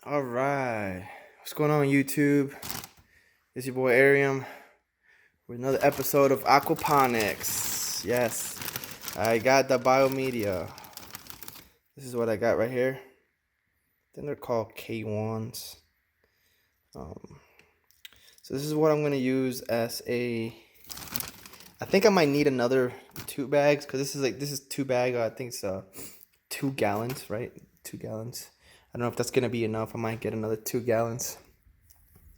All right, what's going on YouTube? It's your boy Airam with another episode of Aquaponics. Yes, I got the biomedia. This is what I got right here. I think they're called K1s. So this is what I'm gonna use as a. I think I might need another 2 bags because this is 2 bag. I think it's 2 gallons, right? 2 gallons. I don't know if that's gonna be enough. I might get another 2 gallons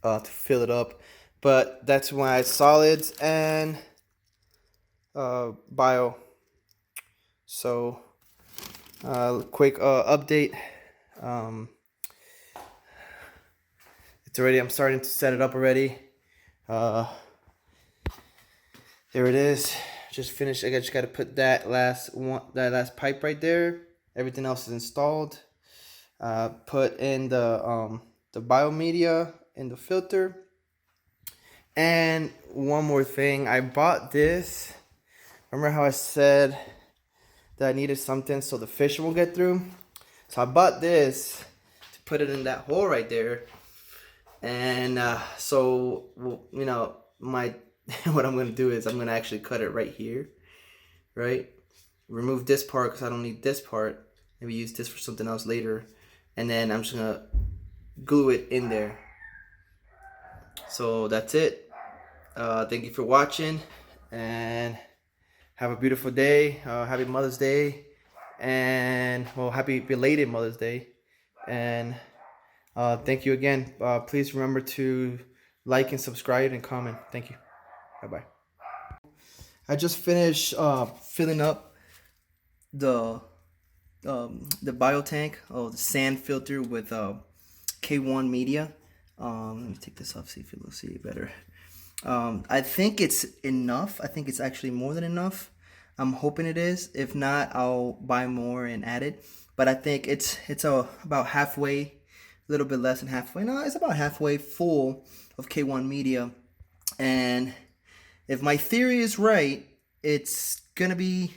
to fill it up, but that's my solids and bio. So quick update. It's already. I'm starting to set it up already. There it is. Just finished. I just got to put that last pipe right there. Everything else is installed. Put in the biomedia in the filter. And one more thing, I bought this. Remember how I said that I needed something so the fish will get through? So I bought this to put it in that hole right there. And so, you know, what I'm going to do is I'm going to actually cut it right here. Right? Remove this part because I don't need this part. Maybe use this for something else later. And then I'm just going to glue it in there. So that's it. Thank you for watching and have a beautiful day. Happy Mother's Day, and well, happy belated Mother's Day. And thank you again. Please remember to like and subscribe and comment. Thank you. Bye bye. I just finished filling up the bio tank, the sand filter with K1 media. Let me take this off, see if you'll see it better. I think it's enough. I think it's actually more than enough. I'm hoping it is. If not, I'll buy more and add it. But I think it's about halfway, a little bit less than halfway. No, it's about halfway full of K1 media. And if my theory is right, it's gonna be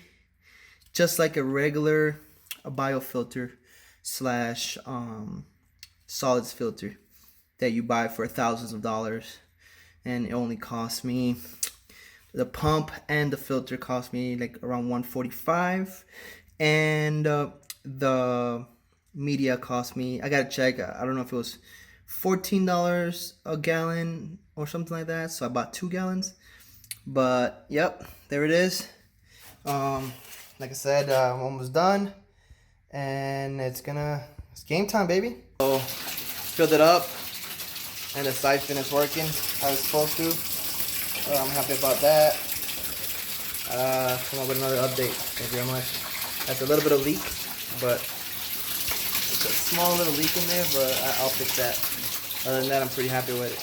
just like a regular biofilter slash solids filter that you buy for thousands of dollars. And it only cost me, the pump and the filter cost me like around $145, and the media cost me, I gotta check, I don't know if it was $14 a gallon or something like that. So I bought 2 gallons. But yep, there it is. Like I said, I'm almost done, and it's game time, baby. So filled it up. And the siphon is working how it's supposed to. I'm happy about that. Come up with another update. Thank you very much. That's a little bit of leak, but it's a small little leak in there, but I'll fix that. Other than that, I'm pretty happy with it.